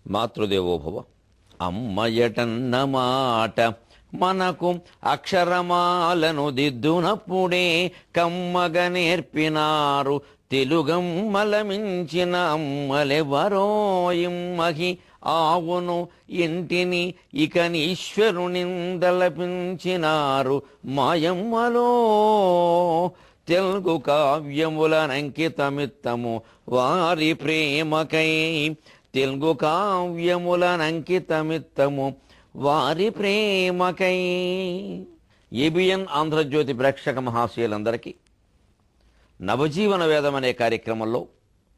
మాతృదేవోభవ. అమ్మయటన్న మాట మనకు అక్షరమాలను దిద్దునప్పుడే కమ్మగ నేర్పినారు తెలుగమ్మల మించిన అమ్మలెవరో ఇమ్మహి. ఆవును ఇంటిని ఇక ఈశ్వరునిందలపించినారు మాయమ్మలో. తెలుగు కావ్యములనంకితమిత్తము వారి ప్రేమకై. తెలుగు కావ్యములనంకితమిత్తము వారి ప్రేమకై. ఏబిఎన్ ఆంధ్రజ్యోతి ప్రేక్షక మహాశయులందరికీ నవజీవన వేదం అనే కార్యక్రమంలో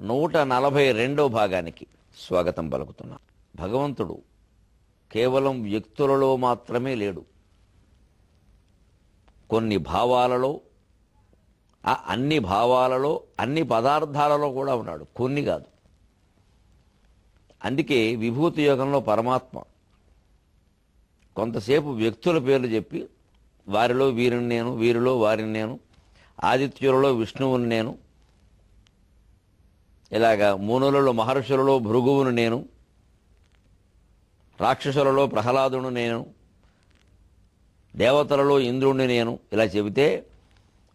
142వ భాగానికి స్వాగతం పలుకుతున్నాం. భగవంతుడు కేవలం వ్యక్తులలో మాత్రమే లేడు, కొన్ని భావాలలో, అన్ని భావాలలో, అన్ని పదార్థాలలో కూడా ఉన్నాడు, కొన్ని కాదు. అందుకే విభూతి యోగంలో పరమాత్మ కొంతసేపు వ్యక్తుల పేర్లు చెప్పి వారిలో వీరిని నేను, వీరిలో వారిని నేను, ఆదిత్యులలో విష్ణువుని నేను, ఇలాగా మునులలో మహర్షులలో భృగువును నేను, రాక్షసులలో ప్రహ్లాదును నేను, దేవతలలో ఇంద్రుణ్ణి నేను, ఇలా చెబితే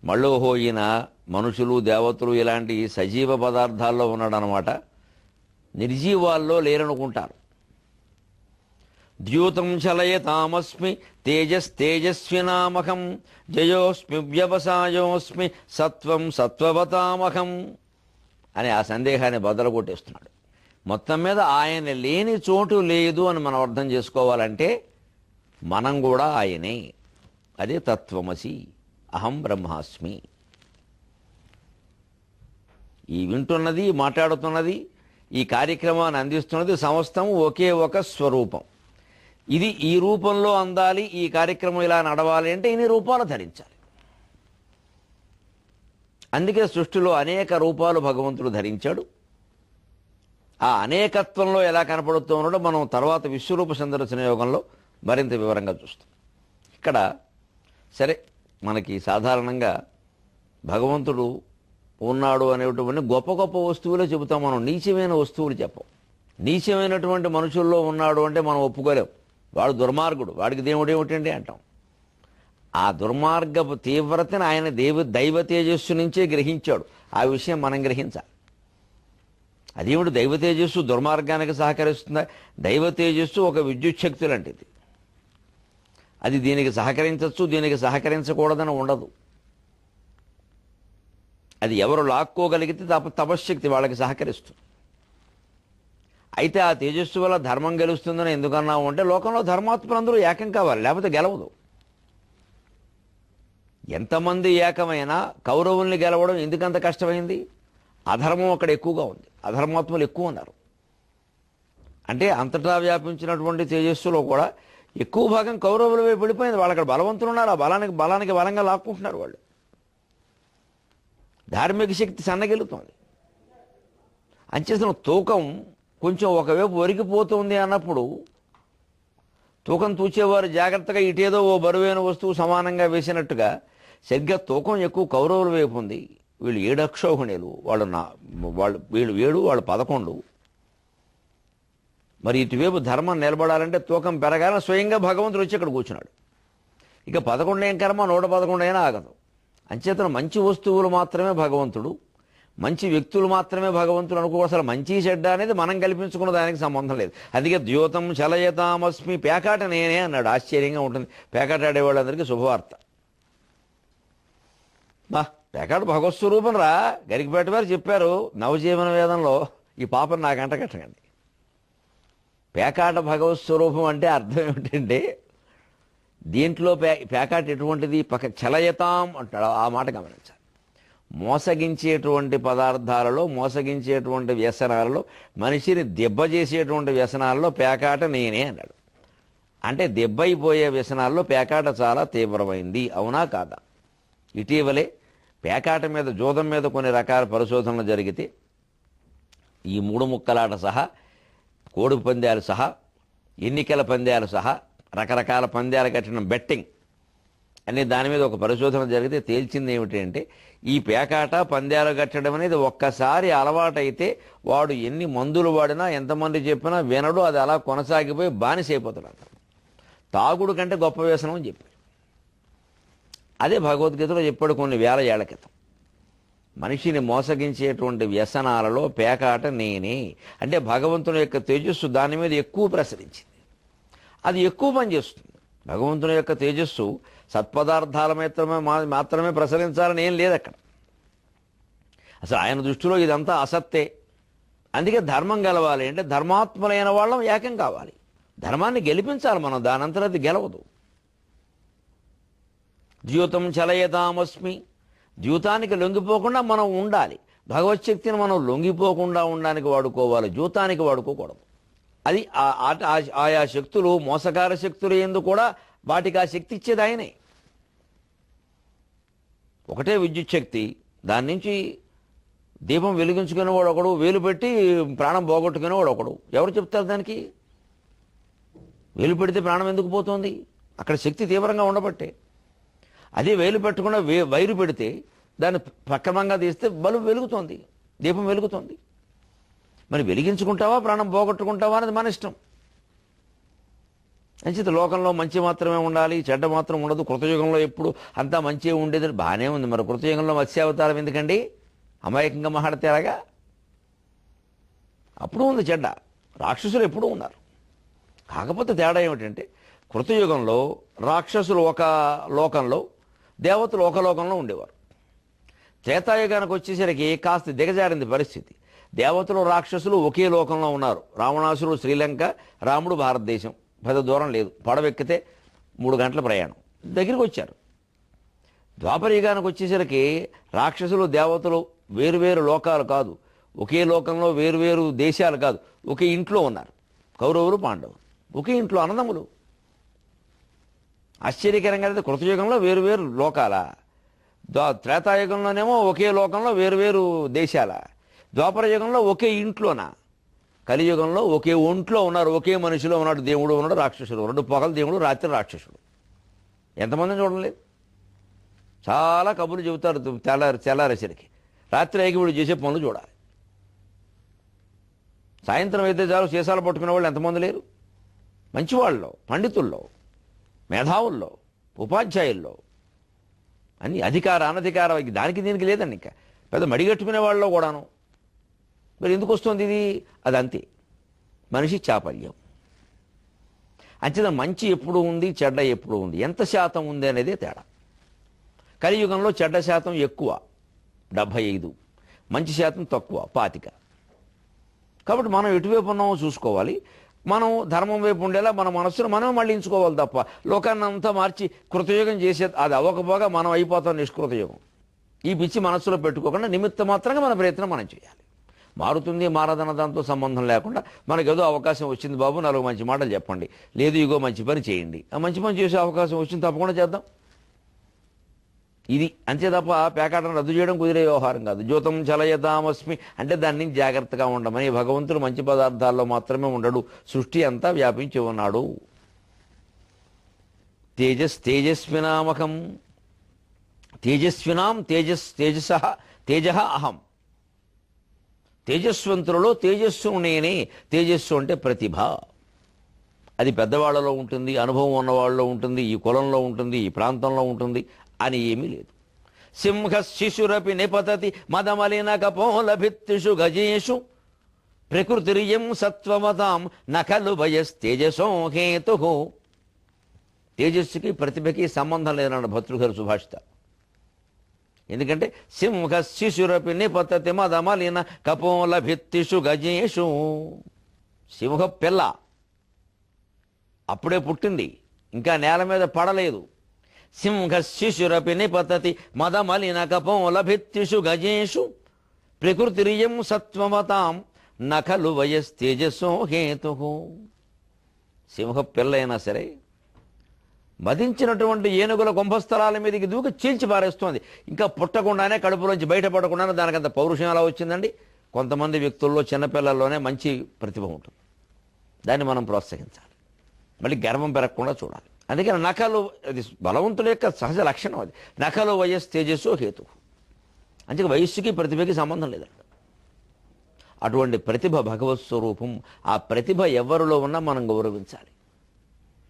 మళ్ళోహో ఈయన మనుషులు దేవతలు ఇలాంటి సజీవ పదార్థాల్లో ఉన్నాడనమాట, నిర్జీవాల్లో లేరనుకుంటారు. ద్యూతం చలయతామస్మి తేజస్తేజస్వినామహం జయోస్మి వ్యవసాయోస్మి సత్వం సత్వవతామహం అని ఆ సందేహాన్ని బద్దలు కొట్టేస్తున్నాడు. మొత్తం మీద ఆయన లేని చోటు లేదు అని మనం అర్థం చేసుకోవాలంటే మనం కూడా ఆయనే. అదే తత్వమసి అహం బ్రహ్మాస్మి. ఈ వింటున్నది, మాట్లాడుతున్నది, ఈ కార్యక్రమాన్ని అందిస్తున్నది సమస్తం ఒకే ఒక స్వరూపం. ఇది ఈ రూపంలో అందాలి, ఈ కార్యక్రమం ఇలా నడవాలి అంటే ఇన్ని రూపాలు ధరించాలి. అందుకే సృష్టిలో అనేక రూపాలు భగవంతుడు ధరించాడు. ఆ అనేకత్వంలో ఎలా కనపడుతూ ఉన్నాడో మనం తర్వాత విశ్వరూప సందర్శన యోగంలో మరింత వివరంగా చూస్తాం. ఇక్కడ సరే మనకి సాధారణంగా భగవంతుడు ఉన్నాడు అనేటువంటి గొప్ప గొప్ప వస్తువులే చెబుతాం మనం, నీచమైన వస్తువులు చెప్పం. నీచమైనటువంటి మనుషుల్లో ఉన్నాడు అంటే మనం ఒప్పుకోలేం. వాడు దుర్మార్గుడు, వాడికి దేవుడు ఏమిటండి అంటాం. ఆ దుర్మార్గపు తీవ్రతను ఆయన దైవ తేజస్సు నుంచే గ్రహించాడు. ఆ విషయం మనం గ్రహించాలి. అదేమిటి దైవ తేజస్సు దుర్మార్గానికి సహకరిస్తుందా? దైవ తేజస్సు ఒక విద్యుత్ శక్తి లాంటిది. అది దీనికి సహకరించవచ్చు, దీనికి సహకరించకూడదని ఉండదు. అది ఎవరు లాక్కోగలిగితే తపశ్శక్తి వాళ్ళకి సహకరిస్తుంది. అయితే ఆ తేజస్సు వల్ల ధర్మం గెలుస్తుందని ఎందుకన్నావు అంటే లోకంలో ధర్మాత్ములందరూ ఏకం కావాలి, లేకపోతే గెలవదు. ఎంతమంది ఏకమైనా కౌరవుల్ని గెలవడం ఎందుకంత కష్టమైంది? అధర్మం అక్కడ ఎక్కువగా ఉంది, అధర్మాత్ములు ఎక్కువ ఉన్నారు. అంటే అంతటా వ్యాపించినటువంటి తేజస్సులో కూడా ఎక్కువ భాగం కౌరవుల వైపు వెళ్ళిపోయింది. వాళ్ళు అక్కడ బలవంతులు ఉన్నారు, ఆ బలానికి బలంగా లాక్కుంటున్నారు వాళ్ళు. ధార్మిక శక్తి సన్నగిలుతోంది. అంచేసిన తూకం కొంచెం ఒకవైపు ఒరిగిపోతుంది అన్నప్పుడు తూకం తూచేవారు జాగ్రత్తగా ఇటేదో ఓ బరువైన వస్తువు సమానంగా వేసినట్టుగా సరిగ్గా తూకం ఎక్కువ కౌరవుల వైపు ఉంది. వీళ్ళు 7 అక్షోహిణీలు, వీళ్ళు 7 వాళ్ళు 11. మరి ఇటువైపు ధర్మం నిలబడాలంటే తూకం పెరగాలని స్వయంగా భగవంతుడు వచ్చి ఇక్కడ కూర్చున్నాడు. ఇక 11 ఏం కర్మ, 111 అయినా ఆగదు. అంచేతను మంచి వస్తువులు మాత్రమే భగవంతుడు, మంచి వ్యక్తులు మాత్రమే భగవంతుడు అనుకో. అసలు మంచి చెడ్డ అనేది మనం కల్పించుకున్న దానికి సంబంధం లేదు. అందుకే ద్యోతం చలయతామస్మి, పేకాట నేనే అన్నాడు. ఆశ్చర్యంగా ఉంటుంది. పేకాట ఆడేవాళ్ళందరికీ శుభవార్త. పేకాట భగవత్స్వరూపం రా. గరికపేట వారు చెప్పారు నవజీవన వేదంలో, ఈ పాపం నాకంట కట్టకండి. పేకాట భగవత్స్వరూపం అంటే అర్థం ఏమిటంటే దీంట్లో పేకాట ఎటువంటిది? చలయతాం అంటాడు. ఆ మాట గమనించాలి. మోసగించేటువంటి పదార్థాలలో, మోసగించేటువంటి వ్యసనాలలో, మనిషిని దెబ్బచేసేటువంటి వ్యసనాలలో పేకాట నేనే అన్నాడు. అంటే దెబ్బైపోయే వ్యసనాల్లో పేకాట చాలా తీవ్రమైంది. అవునా కాదా? ఇటీవలే పేకాట మీద, జూదం మీద కొన్ని రకాల పరిశోధనలు జరిగితే ఈ 3 ముక్కలాట సహా, కోడి పందాలు సహా, ఎన్నికల పందాలు సహా, రకరకాల పందాలు కట్టిన బెట్టింగ్ అనే దాని మీద ఒక పరిశోధన జరిగితే తేల్చింది ఏమిటి అంటే ఈ పేకాట పందాలు కట్టడం అనేది ఒక్కసారి అలవాటైతే వాడు ఎన్ని మందులు వాడినా ఎంతమంది చెప్పినా వినడు, అది అలా కొనసాగిపోయి బానిసైపోతాడు. అంటారు తాగుడు కంటే గొప్ప వ్యసనం అని చెప్పారు. అదే భగవద్గీతలో చెప్పాడు కొన్ని వేల ఏళ్ల క్రితం. మనిషిని మోసగించేటువంటి వ్యసనాలలో పేకాట నేనే అంటే భగవంతుని యొక్క తేజస్సు దాని మీద ఎక్కువ ప్రసరించింది, అది ఎక్కువ పనిచేస్తుంది. భగవంతుని యొక్క తేజస్సు సత్పదార్థాల మాత్రమే ప్రసరించాలని ఏం లేదు అక్కడ. అసలు ఆయన దృష్టిలో ఇదంతా అసత్తే. అందుకే ధర్మం గెలవాలి అంటే ధర్మాత్ములైన వాళ్ళం ఏకం కావాలి, ధర్మాన్ని గెలిపించాలి మనం, దానంతరం అది గెలవదు. ద్యూతం చలయతామస్మి, ద్యూతానికి లొంగిపోకుండా మనం ఉండాలి. భగవచ్చక్తిని మనం లొంగిపోకుండా ఉండడానికి వాడుకోవాలి, ద్యూతానికి వాడుకోకూడదు. అది ఆయా శక్తులు మోసకార శక్తులు ఎందుకు కూడా వాటికి ఆ శక్తి ఇచ్చేది ఆయనే. ఒకటే విద్యుత్ శక్తి, దాని నుంచి దీపం వెలిగించుకునేవాడు ఒకడు, వేలు పెట్టి ప్రాణం పోగొట్టుకునేవాడు ఒకడు. ఎవరు చెప్తారు దానికి? వేలు పెడితే ప్రాణం ఎందుకు పోతుంది? అక్కడ శక్తి తీవ్రంగా ఉండబట్టే. అదే వేలు పెట్టకుండా వైరు పెడితే దాన్ని సక్రమంగా తీస్తే బల్బు వెలుగుతోంది, దీపం వెలుగుతోంది. మరి వెలిగించుకుంటావా ప్రాణం పోగొట్టుకుంటావా అనేది మన ఇష్టం. అంచేత లోకంలో మంచి మాత్రమే ఉండాలి, చెడ్డ మాత్రం ఉండదు. కృతయుగంలో ఎప్పుడు అంతా మంచిగా ఉండేది బాగానే ఉంది. మరి కృతయుగంలో మత్స్యావతారం ఎందుకండి? అమాయకంగా మాట్లాడితేలాగా? అప్పుడు ఉంది చెడ్డ, రాక్షసులు ఎప్పుడూ ఉన్నారు. కాకపోతే తేడా ఏమిటంటే కృతయుగంలో రాక్షసులు ఒక లోకంలో, దేవతలు ఒక లోకంలో ఉండేవారు. త్రేతాయుగానికి వచ్చేసరికి కాస్త దిగజారింది పరిస్థితి. దేవతలు రాక్షసులు ఒకే లోకంలో ఉన్నారు. రావణాసురుడు శ్రీలంక, రాముడు భారతదేశం, పెద్ద దూరం లేదు. పడవెక్కితే 3 గంటల ప్రయాణం, దగ్గరికి వచ్చారు. ద్వాపరయుగానికి వచ్చేసరికి రాక్షసులు దేవతలు వేరువేరు లోకాలు కాదు, ఒకే లోకంలో వేరువేరు దేశాలు కాదు, ఒకే ఇంట్లో ఉన్నారు. కౌరవులు పాండవులు ఒకే ఇంట్లో అన్నదమ్ములు. ఆశ్చర్యకరంగా అయితే కృతయుగంలో వేరువేరు లోకాల, త్రేతాయుగంలోనేమో ఒకే లోకంలో వేరువేరు దేశాల, ద్వాపర యుగంలో ఒకే ఇంట్లోనా, కలియుగంలో ఒకే ఒంట్లో ఉన్నారు, ఒకే మనిషిలో ఉన్నాడు. దేవుడు ఉన్నాడు, రాక్షసుడు ఉన్నాడు. పగలు దేవుడు, రాత్రి రాక్షసుడు. ఎంతమందిని చూడలేదు. చాలా కబుర్లు చెబుతారు తెల్లారేసరికి. రాత్రి అయ్యి వీడు చేసే పనులు చూడాలి. సాయంత్రం అయితే చాలు సీసాలు పట్టుకునే వాళ్ళు ఎంతమంది లేరు. మంచివాళ్ళలో, పండితుల్లో, మేధావుల్లో, ఉపాధ్యాయుల్లో, అన్ని అధికార అనధికార దానికి దీనికి లేదండి. ఇంకా పెద్ద మడిగట్టుకునే వాళ్ళలో కూడాను. మరి ఎందుకు వస్తుంది ఇది? అది అంతే, మనిషి చాపల్యం. అంచేత మంచి ఎప్పుడు ఉంది, చెడ్డ ఎప్పుడు ఉంది, ఎంత శాతం ఉంది అనేది తేడా. కలియుగంలో చెడ్డ శాతం ఎక్కువ 75, మంచి శాతం తక్కువ 25. కాబట్టి మనం ఎటువైపు ఉన్నామో చూసుకోవాలి. మనం ధర్మం వైపు ఉండేలా మన మనస్సును మనమే మళ్ళించుకోవాలి తప్ప లోకాన్ని అంతా మార్చి కృతయుగం చేసే అది అవ్వకపోగా మనం అయిపోతాం నిష్కృతయుగం. ఈ పిచ్చి మనస్సులో పెట్టుకోకుండా నిమిత్త మాత్రంగా మన ప్రయత్నం మనం చేయాలి. మారుతుంది మారదన్న దాంతో సంబంధం లేకుండా మనకు ఏదో అవకాశం వచ్చింది బాబు, 4 మంచి మాటలు చెప్పండి, లేదు ఇగో మంచి పని చేయండి, ఆ మంచి పని చేసే అవకాశం వచ్చింది తప్పకుండా చేద్దాం. ఇది అంతే తప్ప పేకాటను రద్దు చేయడం కుదిరే వ్యవహారం కాదు. జ్యోతం చలయతామస్మి అంటే దాని నుంచి జాగ్రత్తగా ఉండమని. భగవంతుడు మంచి పదార్థాల్లో మాత్రమే ఉండడు, సృష్టి అంతా వ్యాపించి ఉన్నాడు. తేజస్వినామకం, తేజస్వినాం తేజ అహం. తేజస్వంతులలో తేజస్సు నేనే. తేజస్సు అంటే ప్రతిభ. అది పెద్దవాళ్లలో ఉంటుంది, అనుభవం ఉన్నవాళ్ళలో ఉంటుంది, ఈ కులంలో ఉంటుంది, ఈ ప్రాంతంలో ఉంటుంది అని ఏమీ లేదు. సింహ శిశురపి నిపతతి మదమలిన కపోలభిత్తిషు గజేషు ప్రకృతిరియం సత్వమతాం నఖలు భయస్తేజసో హేతు. తేజస్సుకి ప్రతిభకి సంబంధం లేదన్నాడు భర్తృహరి సుభాషిత. ఎందుకంటే సింహ శిశురపి నిపతతి మదమలిన కపోలభిత్తిషు గజేషు. సింహ పిల్ల అప్పుడే పుట్టింది, ఇంకా నేల మీద పడలేదు. సింహ శిశురపి నిపతతి మదమలిన కపోలభిత్తిషు గజేషు ప్రకృతిరియం సత్వమతాం నఖలు వయస్తేజసో హేతు. సింహ పిల్లైనా సరే మదించినటువంటి ఏనుగుల కుంభస్థలాల మీదకి దూకి చీల్చి పారేస్తోంది. ఇంకా పుట్టకుండానే, కడుపులోంచి బయటపడకుండానే దానికంత పౌరుషం ఎలా వచ్చిందండి? కొంతమంది వ్యక్తుల్లో, చిన్నపిల్లల్లోనే మంచి ప్రతిభ ఉంటుంది, దాన్ని మనం ప్రోత్సహించాలి. మళ్ళీ గర్వం పెరగకుండా చూడాలి. అందుకని నకలు, అది బలవంతుల యొక్క సహజ లక్షణం, అది నకలు వయస్సు తేజస్సు హేతు. అందుకే వయస్సుకి ప్రతిభకి సంబంధం లేదండి. అటువంటి ప్రతిభ భగవత్ స్వరూపం. ఆ ప్రతిభ ఎవరిలో ఉన్నా మనం గౌరవించాలి.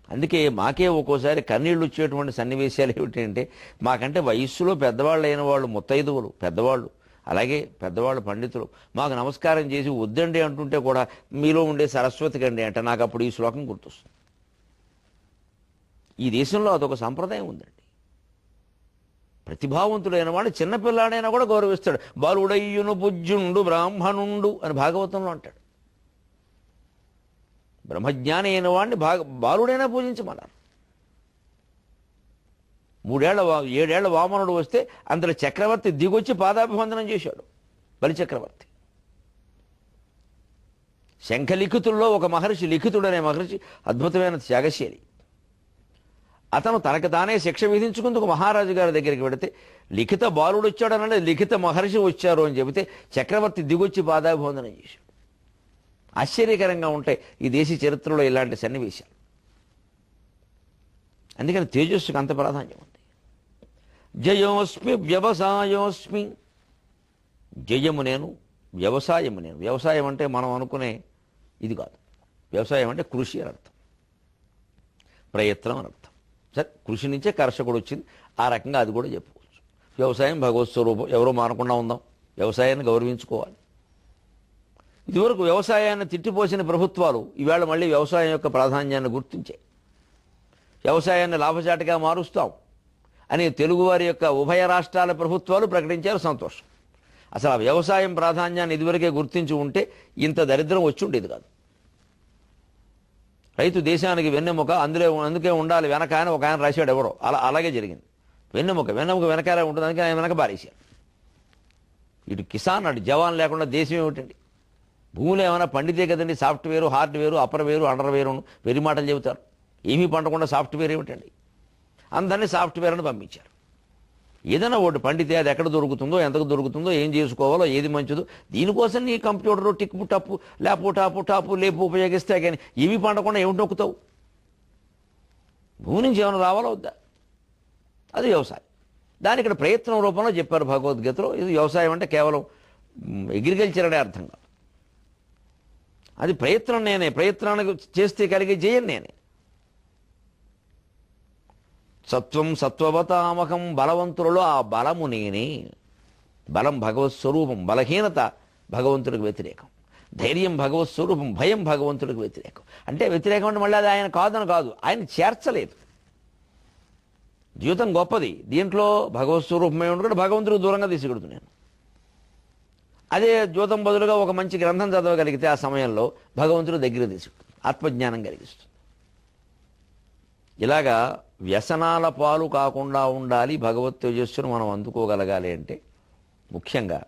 అందుకే మాకే ఒక్కోసారి కన్నీళ్ళు వచ్చేటువంటి సన్నివేశాలు ఏమిటంటే, మాకంటే వయస్సులో పెద్దవాళ్ళు అయిన వాళ్ళు, ముత్తైదువులు పెద్దవాళ్ళు, అలాగే పెద్దవాళ్ళు పండితులు మాకు నమస్కారం చేసి వద్దండి అంటుంటే కూడా మీలో ఉండే సరస్వతికి అండి అంటే నాకు అప్పుడు ఈ శ్లోకం గుర్తొస్తుంది. ఈ దేశంలో అదొక సంప్రదాయం ఉందండి. ప్రతిభావంతుడైన వాడు చిన్నపిల్లాడైనా కూడా గౌరవిస్తాడు. బాలుడయ్యును పూజ్యుండు బ్రాహ్మణుండు అని భాగవతంలో అంటాడు. బ్రహ్మజ్ఞాని అయిన వాడిని బాలుడైనా పూజించమన్నారు. 7 ఏళ్ల వామనుడు వస్తే అందులో చక్రవర్తి దిగొచ్చి పాదాభివందనం చేశాడు. బలిచక్రవర్తి శంఖలిఖితుల్లో ఒక మహర్షి, లిఖితుడనే మహర్షి అద్భుతమైన త్యాగశీలి. అతను తనకు తానే శిక్ష విధించుకుందుకు మహారాజు గారి దగ్గరికి వెడితే, లిఖిత బాలుడు వచ్చాడనంటే లిఖిత మహర్షి వచ్చారు అని చెబితే చక్రవర్తి దిగొచ్చి పాదాభివందనం చేశాడు. ఆశ్చర్యకరంగా ఉంటాయి ఈ దేశ చరిత్రలో ఇలాంటి సన్నివేశాలు. అందుకని తేజస్సుకు అంత ప్రాధాన్యం ఉంది. జయోస్మి వ్యవసాయోస్మి, జయము నేను, వ్యవసాయము నేను. వ్యవసాయం అంటే మనం అనుకునే ఇది కాదు. వ్యవసాయం అంటే కృషి అని అర్థం, ప్రయత్నం అని అర్థం. సరే, కృషి నుంచే కర్షకుడు వచ్చింది, ఆ రకంగా అది కూడా చెప్పుకోవచ్చు. వ్యవసాయం భగవత్ స్వరూపం, ఎవరో మానకుండా ఉందాం, వ్యవసాయాన్ని గౌరవించుకోవాలి. ఇదివరకు వ్యవసాయాన్ని తిట్టిపోసిన ప్రభుత్వాలు ఈవేళ మళ్ళీ వ్యవసాయం యొక్క ప్రాధాన్యాన్ని గుర్తించాయి. వ్యవసాయాన్ని లాభచాటుగా మారుస్తాం అని తెలుగువారి యొక్క ఉభయ రాష్ట్రాల ప్రభుత్వాలు ప్రకటించారు. సంతోషం. అసలు ఆ వ్యవసాయం ప్రాధాన్యాన్ని ఇదివరకే గుర్తించి ఉంటే ఇంత దరిద్రం వచ్చి ఉండేది కాదు. రైతు దేశానికి వెన్నెముక, అందుకే ఉండాలి వెనక అని ఒక ఆయన రాశాడు ఎవరో. అలాగే జరిగింది. వెన్నెముక వెనకాలే ఉంటుంది, అందుకే ఆయన వెనక బారేశారు. ఇటు కిసాన్ అటు జవాన్ లేకుండా దేశం ఏమిటండి? భూమిలో ఏమైనా పండితే కదండి సాఫ్ట్వేరు, హార్డ్వేరు, అప్పర్వేరు, అండర్వేరును వెరి మాటలు చెబుతారు. ఏమీ పండకుండా సాఫ్ట్వేర్ ఏమిటండి? అందరినీ సాఫ్ట్వేర్ అని పంపించారు. ఏదైనా ఒకటి పండితే అది ఎక్కడ దొరుకుతుందో, ఎంతకు దొరుకుతుందో, ఏం చేసుకోవాలో, ఏది మంచిదో, దీనికోసం నీ కంప్యూటరు టిక్పు టప్పు టాపు లేపు ఉపయోగిస్తే కానీ ఏమీ పండకుండా ఏమిటి నొక్కుతావు? భూమి నుంచి ఏమైనా రావాలో వద్దా? అది వ్యవసాయం. దాని ఇక్కడ ప్రయత్నం రూపంలో చెప్పారు భగవద్గీతలో. ఇది వ్యవసాయం అంటే కేవలం అగ్రికల్చర్ అనే అర్థం కాదు. అది ప్రయత్నం నేనే, ప్రయత్నానికి చేస్తే కలిగే జయం నేనే. సత్వం సత్వవతామకం, బలవంతులలో ఆ బలము నేనే. బలం భగవత్ స్వరూపం, బలహీనత భగవంతుడికి వ్యతిరేకం. ధైర్యం భగవత్ స్వరూపం, భయం భగవంతుడికి వ్యతిరేకం. అంటే వ్యతిరేకం అంటే మళ్ళీ అది ఆయన కాదని కాదు, ఆయన చేర్చలేదు. జీవితం గొప్పది, దీంట్లో భగవత్ స్వరూపమే ఉండకుండా భగవంతుడికి దూరంగా తీసుకెడుతున్నాను. అదే జీవితం బదులుగా ఒక మంచి గ్రంథం చదవగలిగితే ఆ సమయంలో భగవంతుడు దగ్గర తీసుకుంటుంది, ఆత్మజ్ఞానం కలిగిస్తుంది. ఇలాగా వ్యసనాల పాలు కాకుండా ఉండాలి. భగవత్ తేజస్సును మనం అందుకోగలగాలి అంటే ముఖ్యంగా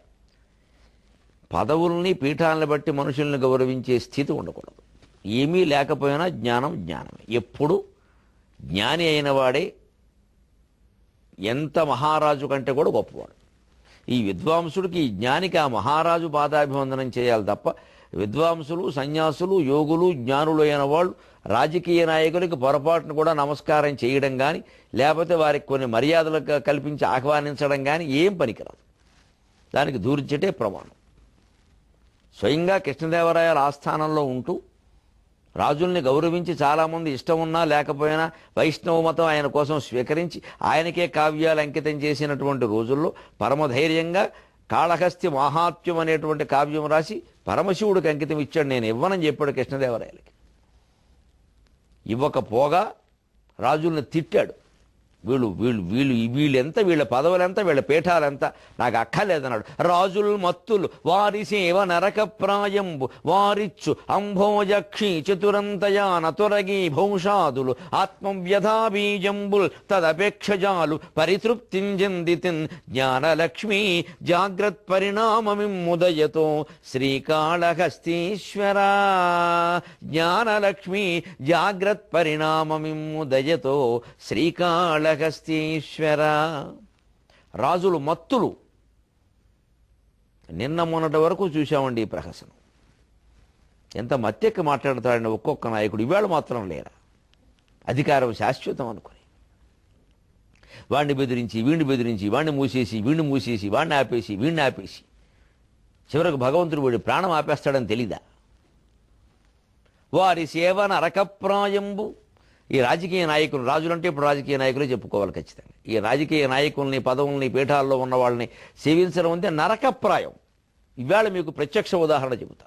పదవుల్ని, పీఠాలను బట్టి మనుషుల్ని గౌరవించే స్థితి ఉండకూడదు. ఏమీ లేకపోయినా జ్ఞానం జ్ఞానమే. ఎప్పుడు జ్ఞాని అయిన వాడే ఎంత మహారాజు కంటే కూడా గొప్పవాడు. ఈ విద్వాంసుడికి, ఈ జ్ఞానికి ఆ మహారాజు పాదాభివందనం చేయాలి తప్ప విద్వాంసులు, సన్యాసులు, యోగులు, జ్ఞానులు అయిన వాళ్ళు రాజకీయ నాయకులకి పొరపాటును కూడా నమస్కారం చేయడం కానీ, లేకపోతే వారికి కొన్ని మర్యాదలు కల్పించి ఆహ్వానించడం కానీ ఏం పనికిరాదు. దానికి దూర్చటే ప్రమాణం. స్వయంగా కృష్ణదేవరాయల ఆస్థానంలో ఉంటూ రాజుల్ని గౌరవించి, చాలామంది ఇష్టం ఉన్నా లేకపోయినా వైష్ణవ మతం ఆయన కోసం స్వీకరించి ఆయనకే కావ్యాలు అంకితం చేసినటువంటి రోజుల్లో పరమధైర్యంగా కాళహస్తి మహాత్మ్యం అనేటువంటి కావ్యం రాసి పరమశివుడికి అంకితం ఇచ్చాడు. నేను ఇవ్వనని చెప్పాడు కృష్ణదేవరాయలకి. ఇవ్వకపోగా రాజుల్ని తిట్టాడు. వీళ్ళెంత, వీళ్ళ పదవులెంత, వీళ్ళ పీఠాలెంత, నాకు అక్కర్లేదన్నాడు. రాజుల్ మత్తులు వారి సేవ నరక ప్రాయంబు, వారిచ్చు అంభోజక్షి చతురంతయాన తొరగి భౌషాదులు ఆత్మవ్యధాబీజంబుల్ తదపేక్షజాలు పరితృప్తింజందితిన్ జ్ఞానలక్ష్మీ జాగ్రత్ పరిణామమిమ్ముదయతో శ్రీకాళహస్తీశ్వరా. జ్ఞానలక్ష్మీ జాగ్రత్ పరిణామమిమ్ముదయతో శ్రీకాళ హస్తీశ్వర. రాజులు మత్తులు. నిన్న మొన్నటి వరకు చూశామండి ఈ ప్రహసనం. ఎంత మత్తెక్కి మాట్లాడతాడండి ఒక్కొక్క నాయకుడు. ఇవాళ మాత్రం లేరా? అధికారం శాశ్వతం అనుకుని వాడిని బెదిరించి వాడిని మూసేసి వాడిని ఆపేసి వీడిని ఆపేసి చివరకు భగవంతుడు వీడి ప్రాణం ఆపేస్తాడని తెలీదా? వారి సేవ నరకప్రాయంబు. ఈ రాజకీయ నాయకులు, రాజులంటే ఇప్పుడు రాజకీయ నాయకులే చెప్పుకోవాలి ఖచ్చితంగా. ఈ రాజకీయ నాయకుల్ని, పదవుల్ని, పీఠాల్లో ఉన్న వాళ్ళని సేవించడం అంటే నరకప్రాయం. ఇవాళ మీకు ప్రత్యక్ష ఉదాహరణ చెబుతా.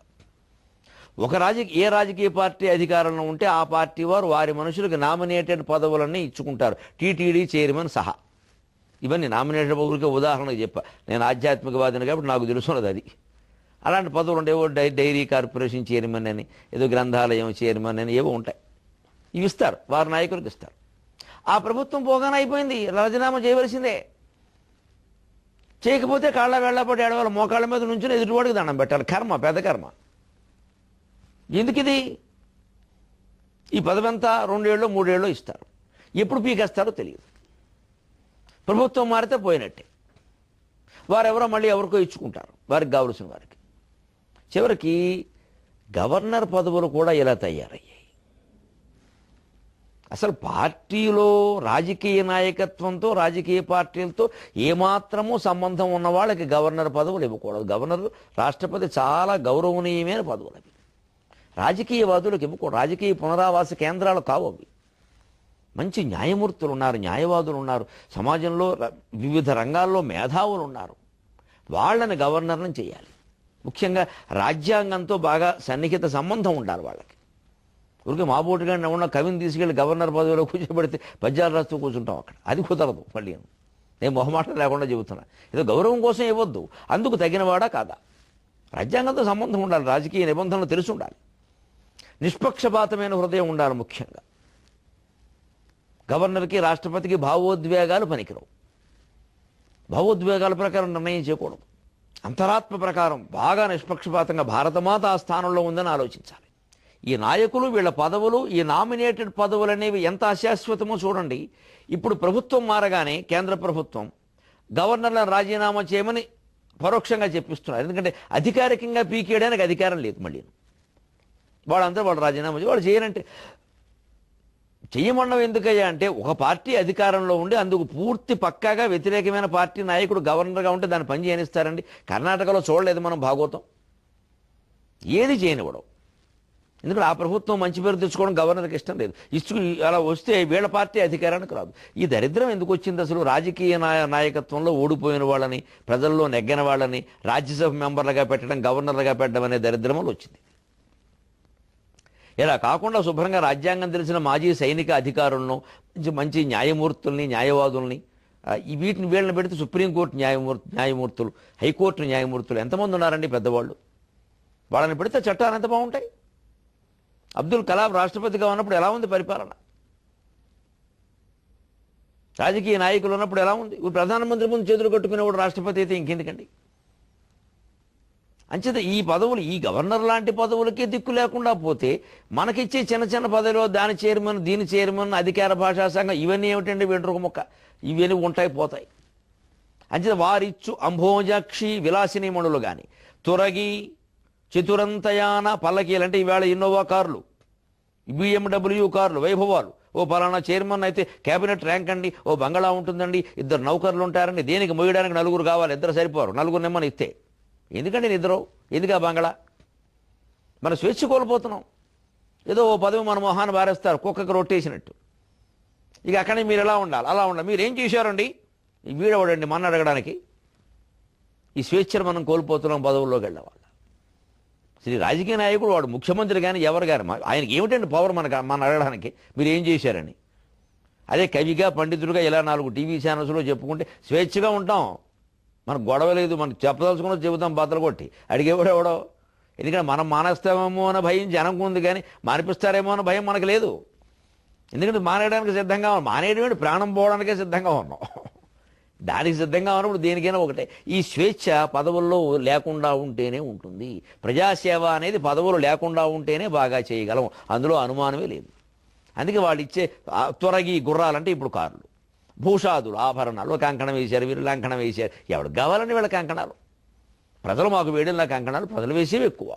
ఏ రాజకీయ పార్టీ అధికారంలో ఉంటే ఆ పార్టీ వారు వారి మనుషులకు నామినేటెడ్ పదవులన్నీ ఇచ్చుకుంటారు, టీటీడీ చైర్మన్ సహా. ఇవన్నీ నామినేటెడ్ పదవులకే ఉదాహరణకు చెప్పా. నేను ఆధ్యాత్మికవాదిని కాబట్టి నాకు తెలుసున్నది అది. అలాంటి పదవులు ఉంటాయి. ఏవో డైరీ కార్పొరేషన్ చైర్మన్ అని, ఏదో గ్రంథాలయం చైర్మన్ అని ఏవో ఉంటాయి. ఇవి ఇస్తారు, వారి నాయకులకు ఇస్తారు. ఆ ప్రభుత్వం పోగానే అయిపోయింది, రాజీనామా చేయవలసిందే. చేయకపోతే కాళ్ళ వేళ్లపాటు ఏడవాళ్ళ మోకాళ్ళ మీద నుంచి ఎదుటివాడికి దండం పెట్టాలి. కర్మ, పెద్ద కర్మ. ఎందుకు ఇది? ఈ పదవంతా 2 ఏళ్ళు 3 ఏళ్ళు ఇస్తారు. ఎప్పుడు పీకేస్తారో తెలియదు. ప్రభుత్వం మారితే పోయినట్టే. వారెవరో మళ్ళీ ఎవరికో ఇచ్చుకుంటారు, వారికి కావలసిన వారికి. చివరికి గవర్నర్ పదవులు కూడా ఇలా తయారయ్యాయి. అసలు పార్టీలో రాజకీయ నాయకత్వంతో, రాజకీయ పార్టీలతో ఏమాత్రమూ సంబంధం ఉన్న వాళ్ళకి గవర్నర్ పదవులు ఇవ్వకూడదు. గవర్నర్, రాష్ట్రపతి చాలా గౌరవనీయమైన పదవులు అవి. రాజకీయవాదులకు ఇవ్వకూడదు. రాజకీయ పునరావాస కేంద్రాలు కావు అవి. మంచి న్యాయమూర్తులు ఉన్నారు, న్యాయవాదులు ఉన్నారు, సమాజంలో వివిధ రంగాల్లో మేధావులు ఉన్నారు. వాళ్ళని గవర్నర్ని చేయాలి. ముఖ్యంగా రాజ్యాంగంతో బాగా సన్నిహిత సంబంధం ఉండాలి వాళ్ళకి. ఊరికే మాబోటుగా ఉన్న కవిని తీసుకెళ్లి గవర్నర్ పదవిలో కూర్చోబెడితే పద్యాలు రాస్తూ కూర్చుంటాం అక్కడ. అది కుదరదు. మళ్ళీ నేను మొహమాటం లేకుండా చెబుతున్నా. ఏదో గౌరవం కోసం ఇవ్వద్దు, అందుకు తగినవాడా కాదా. రాజ్యాంగంతో సంబంధం ఉండాలి, రాజకీయ నిబంధనలు తెలిసి ఉండాలి, నిష్పక్షపాతమైన హృదయం ఉండాలి. ముఖ్యంగా గవర్నర్కి, రాష్ట్రపతికి భావోద్వేగాలు పనికిరావు. భావోద్వేగాల ప్రకారం నిర్ణయం చేయకూడదు. అంతరాత్మ ప్రకారం బాగా నిష్పక్షపాతంగా భారతమాత ఆ స్థానంలో ఉందని ఆలోచించాలి. ఈ నాయకులు, వీళ్ళ పదవులు, ఈ నామినేటెడ్ పదవులు అనేవి ఎంత అశాశ్వతమో చూడండి. ఇప్పుడు ప్రభుత్వం మారగానే కేంద్ర ప్రభుత్వం గవర్నర్లను రాజీనామా చేయమని పరోక్షంగా చెప్పిస్తున్నారు. ఎందుకంటే అధికారికంగా పీకేయడానికి అధికారం లేదు. మళ్ళీ వాళ్ళంతా వాళ్ళు రాజీనామా వాళ్ళు చేయనంటే చెయ్యమన్నవి ఎందుకయ్యా అంటే, ఒక పార్టీ అధికారంలో ఉండి అందుకు పూర్తి పక్కాగా వ్యతిరేకమైన పార్టీ నాయకుడు గవర్నర్గా ఉంటే దాన్ని పని చేయనిస్తారండి. కర్ణాటకలో చూడలేదు మనం భాగవతం. ఏది చేయనివ్వడం. ఎందుకంటే ఆ ప్రభుత్వం మంచి పేరు తెచ్చుకోవడం గవర్నర్కి ఇష్టం లేదు. అలా వస్తే వీళ్ళ పార్టీ అధికారానికి రాదు. ఈ దరిద్రం ఎందుకు వచ్చింది అసలు? రాజకీయ నాయకత్వంలో ఓడిపోయిన వాళ్ళని, ప్రజల్లో నెగ్గిన వాళ్ళని రాజ్యసభ మెంబర్లుగా పెట్టడం, గవర్నర్లుగా పెట్టడం అనే దరిద్రం వల్ల వచ్చింది. ఇలా కాకుండా శుభ్రంగా రాజ్యాంగం తెలిసిన మాజీ సైనిక అధికారులను, మంచి న్యాయమూర్తుల్ని, న్యాయవాదుల్ని, వీళ్ళని పెడితే సుప్రీంకోర్టు న్యాయమూర్తులు, హైకోర్టు న్యాయమూర్తులు ఎంతమంది ఉన్నారండి పెద్దవాళ్ళు. వాళ్ళని పెడితే చట్టాలు ఎంత బాగుంటాయి. అబ్దుల్ కలాం రాష్ట్రపతిగా ఉన్నప్పుడు ఎలా ఉంది పరిపాలన? రాజకీయ నాయకులు ఉన్నప్పుడు ఎలా ఉంది? ప్రధానమంత్రి ముందు చేతులు కట్టుకునేవాడు రాష్ట్రపతి అయితే ఇంకెందుకండి? అంచేత ఈ పదవులు, ఈ గవర్నర్ లాంటి పదవులకే దిక్కు లేకుండా పోతే మనకిచ్చే చిన్న చిన్న పదవిలో దాని చైర్మన్, దీని చైర్మన్, అధికార భాషా సంఘం, ఇవన్నీ ఏమిటండి? వెంట్రుక మొక్క. ఇవన్నీ ఉంటాయి, పోతాయి. అంచేత వారిచ్చు అంభోజాక్షి విలాసిని మణులు కానీ, తురగి చతురంతయాన పల్లకీలు అంటే ఈవేళ ఇన్నోవా కార్లు, BMW కార్లు, వైభవాలు. ఓ పలానా చైర్మన్ అయితే క్యాబినెట్ ర్యాంక్ అండి, ఓ బంగళా ఉంటుందండి, 2 నౌకర్లు ఉంటారండి. దేనికి మోయడానికి 4 కావాలి, 2 సరిపోరు. 4 నిమ్మని ఇస్తే ఎందుకండి నిద్రో? ఎందుకు ఆ బంగళా? మన స్వేచ్ఛ కోల్పోతున్నాం. ఏదో ఓ పదవి మన మొహాన్ని బారేస్తారు, కుక్కకి రొట్టేసినట్టు. ఇక అక్కడే మీరు ఎలా ఉండాలి, అలా ఉండాలి. మీరు ఏం చేశారండి? ఈ వీడవడండి మన అడగడానికి. ఈ స్వేచ్ఛను మనం కోల్పోతున్నాం పదవుల్లోకి వెళ్ళేవాళ్ళ. శ్రీ రాజకీయ నాయకుడు వాడు ముఖ్యమంత్రి కానీ ఎవరు కానీ ఆయనకి ఏమిటండి పవర్ మన అడగడానికి మీరు ఏం చేశారని? అదే కవిగా, పండితుడిగా ఇలా 4 టీవీ ఛానల్స్లో చెప్పుకుంటే స్వేచ్ఛగా ఉంటాం. మనకు గొడవ లేదు, మనకు చెప్పదలుచుకున్నది చెబుతాం బద్దలు కొట్టి. అడిగేవాడు ఎవడో. ఎందుకంటే మనం మానేస్తామేమో అన్న భయం జనంకు ఉంది, కానీ మానిపిస్తారేమో అన్న భయం మనకు లేదు. ఎందుకంటే మానేయడానికి సిద్ధంగా ఉన్నాం. మానేయడం ప్రాణం పోవడానికే సిద్ధంగా ఉన్నాం. దానికి సిద్ధంగా ఉన్నప్పుడు దేనికైనా ఒకటే. ఈ స్వేచ్ఛ పదవుల్లో లేకుండా ఉంటేనే ఉంటుంది. ప్రజాసేవ అనేది పదవులు లేకుండా ఉంటేనే బాగా చేయగలం, అందులో అనుమానమే లేదు. అందుకే వాళ్ళు ఇచ్చే త్వరగి గుర్రాలంటే ఇప్పుడు కార్లు, భూషాదులు, ఆభరణాలు. కంకణం వేశారు, వీళ్ళు లంకణం వేశారు. ఎవడు కావాలని వీళ్ళ కంకణాలు. ప్రజలు మాకు వేడిన కంకణాలు ప్రజలు వేసేవి ఎక్కువ.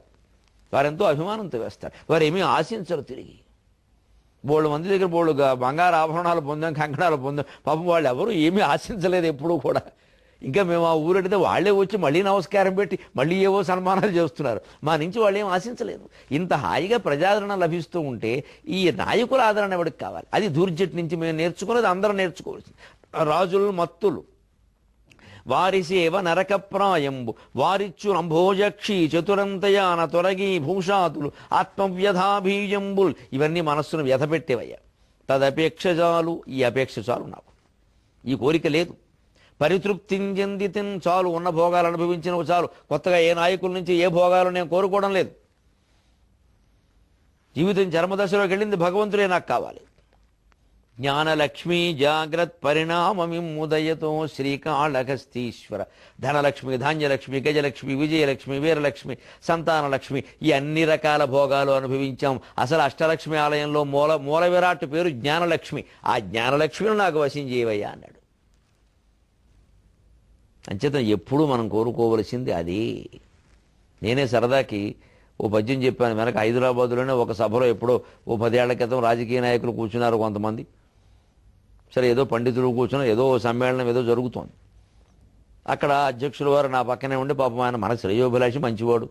వారెంతో అభిమానంతో వేస్తారు. వారు ఏమీ ఆశించరు తిరిగి. బోళ్ళు మంది దగ్గర బోళ్ళు బంగారు ఆభరణాలు పొందాం, కంకణాలు పొందాం. పాపం వాళ్ళు ఎవరు ఏమీ ఆశించలేదు ఎప్పుడూ కూడా. ఇంకా మేము ఆ ఊరెడితే వాళ్ళే వచ్చి మళ్ళీ నమస్కారం పెట్టి మళ్ళీ ఏవో సన్మానాలు చేస్తున్నారు. మా నుంచి వాళ్ళు ఏం ఆశించలేదు. ఇంత హాయిగా ప్రజాదరణ లభిస్తూ ఉంటే ఈ నాయకుల ఆదరణ ఎవరికి కావాలి? అది ధూర్జటి నుంచి మేము నేర్చుకున్నది, అందరూ నేర్చుకోవాల్సింది. రాజులు మత్తులు వారి సేవ నరకప్రాయంబు వారిచ్చు నంభోజక్షి చతురంతయాన తొలగి భూషాతులు ఆత్మవ్యధాభీజంబుల్. ఇవన్నీ మనస్సును వ్యధ పెట్టేవయ్యా. తదపేక్ష చాలు, ఈ అపేక్ష చాలు, నాకు ఈ కోరిక లేదు. పరితృప్తించెందితిన్, చాలు, ఉన్న భోగాలు అనుభవించినవి చాలు. కొత్తగా ఏ నాయకుల నుంచి ఏ భోగాలు నేను కోరుకోవడం లేదు. జీవితం చర్మదశలోకి వెళ్ళింది, భగవంతుడే నాకు కావాలి. జ్ఞానలక్ష్మి జాగ్రత్ పరిణామమిముదయతో శ్రీకాళహస్తీశ్వర. ధనలక్ష్మి, ధాన్యలక్ష్మి, గజలక్ష్మి, విజయలక్ష్మి, వీరలక్ష్మి, సంతానలక్ష్మి, ఈ అన్ని రకాల భోగాలు అనుభవించాం. అసలు అష్టలక్ష్మి ఆలయంలో మూల విరాట్ పేరు జ్ఞానలక్ష్మి. ఆ జ్ఞానలక్ష్మిని నాకు వశం చేయవయ్యా అన్నాడు. అంచేత ఎప్పుడూ మనం కోరుకోవలసింది అది. నేనే సరదాకి ఓ పద్యం చెప్పాను. వెనక హైదరాబాదులోనే ఒక సభలో ఎప్పుడో ఓ 10 ఏళ్ల క్రితం రాజకీయ నాయకులు కూర్చున్నారు కొంతమంది. సరే, ఏదో పండితులు కూర్చున్నారు, ఏదో సమ్మేళనం ఏదో జరుగుతోంది. అక్కడ అధ్యక్షుల వారు నా పక్కనే ఉండి, పాపం ఆయన మన శ్రేయోభిలాషి, మంచివాడు.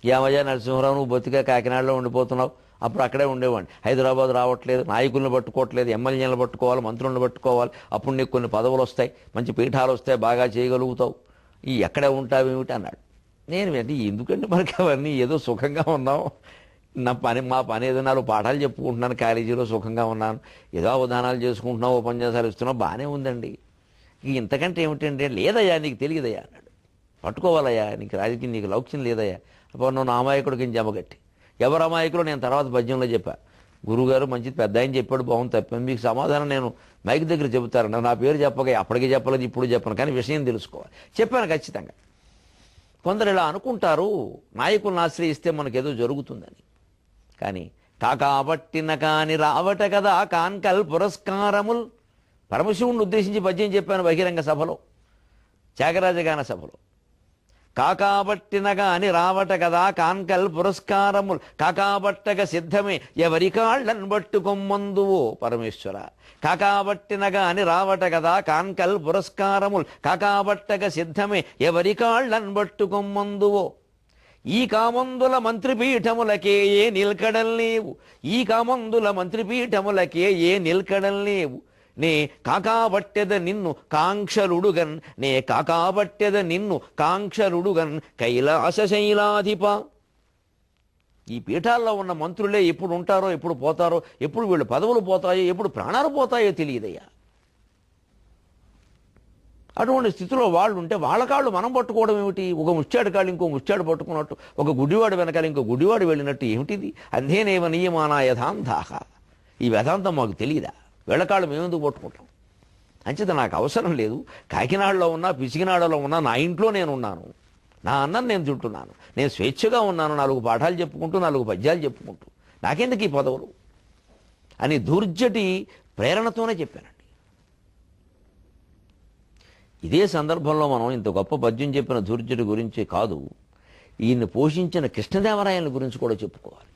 యామయ్య నరసింహరావు, నువ్వు బొత్తిగా కాకినాడలో ఉండిపోతున్నావు, అప్పుడు అక్కడే ఉండేవాడిని. హైదరాబాద్ రావట్లేదు, నాయకులను పట్టుకోవట్లేదు, ఎమ్మెల్యేలను పట్టుకోవాలి, మంత్రులను పట్టుకోవాలి, అప్పుడు నీకు కొన్ని పదవులు వస్తాయి, మంచి పీఠాలు వస్తాయి, బాగా చేయగలుగుతావు, ఈ ఎక్కడే ఉంటావేమిటి అన్నాడు. నేను వెంటనే, ఎందుకంటే మనకి అవన్నీ, ఏదో సుఖంగా ఉన్నాం, మా పని ఏదో 4 పాఠాలు చెప్పుకుంటున్నాను, కాలేజీలో సుఖంగా ఉన్నాను, ఏదో అవధానాలు చేసుకుంటున్నావు, ఉపన్యాసాలు ఇస్తున్నావు, బాగానే ఉందండి, ఇంతకంటే ఏమిటంటే, లేదయ్యా నీకు తెలియదయ్యా అన్నాడు. పట్టుకోవాలయ్యా, నీకు రాజకీయం, నీకు లౌక్యం లేదయ్యా. అప్పుడు నువ్వు అమాయకుడికి జమగట్టి. ఎవరు అమాయకులు నేను తర్వాత పద్యంలో చెప్పా. గురువుగారు మంచిది, పెద్ద ఆయన చెప్పాడు, బాగుంది, తప్పింది, మీకు సమాధానం నేను మైక్ దగ్గర చెబుతారన్న. నా పేరు చెప్పక అప్పటికి చెప్పలేదు, ఇప్పుడు చెప్పను, కానీ విషయం తెలుసుకోవాలి. చెప్పాను ఖచ్చితంగా. కొందరు ఇలా అనుకుంటారు, నాయకులను ఆశ్రయిస్తే మనకేదో జరుగుతుందని. కానీ కాకాబట్టిన కాని రావట కదా కాన్కల్ పురస్కారముల్. పరమశివుణ్ణి ఉద్దేశించి పద్యం చెప్పాను బహిరంగ సభలో, త్యాగరాజగాన సభలో. కాకాబట్టిన కాని రావట కదా కాన్కల్ పురస్కారముల్ కాకాబట్టక సిద్ధమే ఎవరి కాళ్ళను పట్టుకొమ్మందువో పరమేశ్వర. కాకాబట్టిన కాని రావట కదా కాన్కల్ పురస్కారముల్ కాకాబట్టక సిద్ధమే ఎవరి కాళ్ళను పట్టుకొమ్మందువో. ఈ కామందుల మంత్రిపీఠములకే ఏ నిల్కడల్లేవు, ఈ కామందుల మంత్రిపీఠములకే ఏ నిల్కడల్లేవు. నే కాకాబట్టెద నిన్ను కాంక్షలుడుగన్, నే కాకాబట్టెద నిన్ను కాంక్షలుడుగన్ కైలాస శైలాధిప. ఈ పీఠాల్లో ఉన్న మంత్రులే ఎప్పుడు ఉంటారో, ఎప్పుడు పోతారో, ఎప్పుడు వీళ్ళు పదవులు పోతాయో, ఎప్పుడు ప్రాణాలు పోతాయో తెలియదయ్యా. అటువంటి స్థితిలో వాళ్ళు ఉంటే వాళ్ళ కాళ్ళు మనం పట్టుకోవడం ఏమిటి? ఒక ముచ్చాడు కాళ్ళు ఇంకో ముచ్చాడు పట్టుకున్నట్టు, ఒక గుడ్డివాడు వెనకాల ఇంకో గుడ్డివాడు వెళ్ళినట్టు ఏమిటిది? అంధేనేవ నియమానా యథాంధాహ. ఈ వేదాంతం మాకు తెలియదా? వీళ్ళకాళ్ళు మేమెందుకు పట్టుకుంటాం? అంచేత నాకు అవసరం లేదు. కాకినాడలో ఉన్నా, పిసికినాడలో ఉన్నా, నా ఇంట్లో నేను ఉన్నాను, నా అన్నం నేను తింటున్నాను, నేను స్వేచ్ఛగా ఉన్నాను, 4 పాఠాలు చెప్పుకుంటూ, 4 పద్యాలు చెప్పుకుంటూ, నాకెందుకు ఈ పదవులు అని ధూర్జటి ప్రేరణతోనే చెప్పానండి. ఇదే సందర్భంలో మనం ఇంత గొప్ప పద్యం చెప్పిన ధూర్జటి గురించి కాదు, ఈయన్ని పోషించిన కృష్ణదేవరాయల గురించి కూడా చెప్పుకోవాలి.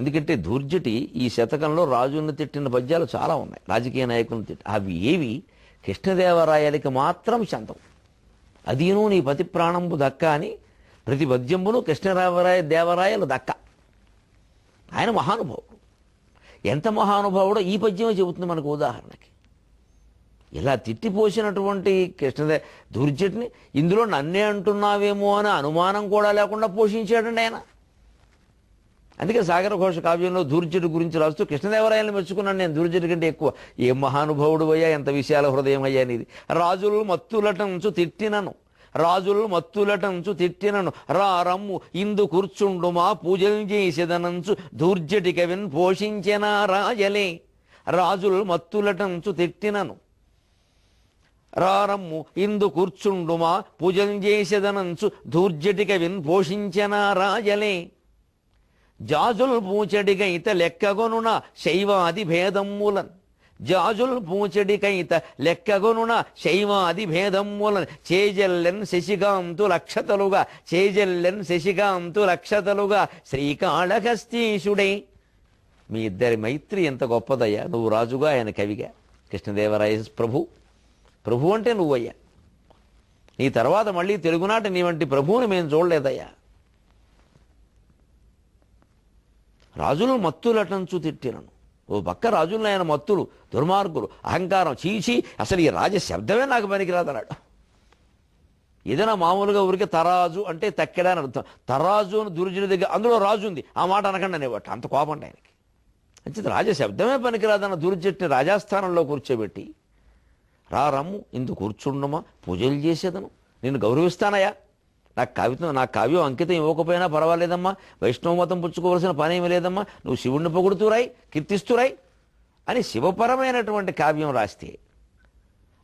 ఎందుకంటే ధూర్జటి ఈ శతకంలో రాజులను తిట్టిన పద్యాలు చాలా ఉన్నాయి, రాజకీయ నాయకులను తిట్టి. అవి ఏవి కృష్ణదేవరాయలకి మాత్రం శాంతం. అదీను నీ పతి ప్రాణంబు దక్క అని ప్రతి పద్యంబును దేవరాయలు దక్క. ఆయన మహానుభావుడు. ఎంత మహానుభావుడో ఈ పద్యమే చెబుతుంది మనకు ఉదాహరణకి. ఇలా తిట్టిపోసినటువంటి ధూర్జటిని ఇందులో నన్నే అంటున్నావేమో అనే అనుమానం కూడా లేకుండా పోషించాడండి ఆయన. అందుకే సాగర ఘోష కావ్యంలో ధూర్జటి గురించి రాస్తూ కృష్ణదేవరాయలను మెచ్చుకున్నాను నేను ధూర్జటి కంటే ఎక్కువ. ఏ మహానుభావుడు అయ్యా, ఎంత విశాల హృదయం అయ్యా నీది. రాజులు మత్తులటంచు తిట్టినను, రాజులు మత్తులటంచు తిట్టినను రమ్ము ఇందు కూర్చుండుమా పూజలు చేసేదనంచు ధూర్జటి కవిన్ పోషించిన రాజలే. రాజులు మత్తులటంచు తిట్టినను రమ్ము ఇందు కూర్చుండుమా పూజలు చేసేదనంచు ధూర్జటి కవిన్ పోషించిన రాజలే. జాజుల్ పూచడికైత లెక్కగొనున శైవాది భేదమ్ములన్, జాజుల్ పూచడికైత లెక్కగొనున శైవాది భేదమ్ములన్ చేజల్లెన్ శశికాంతు లక్షతలుగా, చేజల్లెన్ శశికాంతు లక్షతలుగా శ్రీకాళహస్తీశుడే. మీ ఇద్దరి మైత్రి ఎంత గొప్పదయ్యా, నువ్వు రాజుగా ఆయన కవిగా. కృష్ణదేవరాయ ప్రభు అంటే నువ్వయ్యా, నీ తర్వాత మళ్ళీ తెలుగునాట నీ వంటి ప్రభువుని మేము చూడలేదయ్యా. రాజులు మత్తులటంచు తిట్టినను, ఓ పక్క రాజులను ఆయన మత్తులు, దుర్మార్గులు, అహంకారం, చీచి, అసలు ఈ రాజ శబ్దమే నాకు పనికిరాదన్నాడు. ఏదైనా మామూలుగా ఊరికే తరాజు అంటే తక్కెడా అని అర్థం. తరాజు అని దుర్జన దగ్గర అందులో రాజు ఉంది, ఆ మాట అనకండి అనేవాట. అంత కోపం ఆయనకి. అంచేత రాజ శబ్దమే పనికిరాదన్న దుర్జట్ని రాజాస్థానంలో కూర్చోబెట్టి, రా రమ్ము ఇందు కూర్చుండమా, పూజలు చేసేదను, నిన్ను గౌరవిస్తానయ్యా, నాకు కావ్యం అంకితం ఇవ్వకపోయినా పర్వాలేదమ్మా, వైష్ణవ మతం పుచ్చుకోవాల్సిన పని ఏమీ లేదమ్మా, నువ్వు శివుణ్ణి పొగుడుతూరాయి, కీర్తిస్తురాయి అని శివపరమైనటువంటి కావ్యం రాస్తే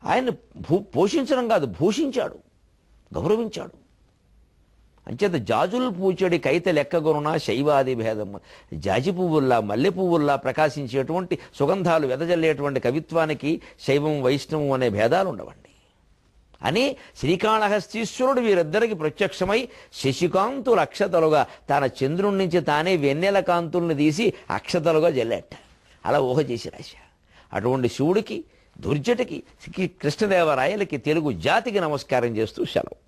ఆయన్ని పోషించడం కాదు, భూషించాడు, గౌరవించాడు. అంచేత జాజులు పూచడి కైత లెక్కగొనున శైవాది భేదమ్మ. జాజి పువ్వుల్లా, మల్లె పువ్వుల్లా ప్రకాశించేటువంటి, సుగంధాలు వెదజల్లేటువంటి కవిత్వానికి శైవం వైష్ణవం అనే భేదాలు ఉండవండి అని శ్రీకాళహస్తీశ్వరుడు వీరిద్దరికి ప్రత్యక్షమై శశికాంతులు అక్షతలుగా తన చంద్రుడి నుంచి తానే వెన్నెల కాంతుల్ని తీసి అక్షతలుగా జల్లేట. అలా ఊహ చేసి రాశా. అటువంటి శివుడికి, దుర్జటికి, కృష్ణదేవరాయలకి, తెలుగు జాతికి నమస్కారం చేస్తూ సెలవు.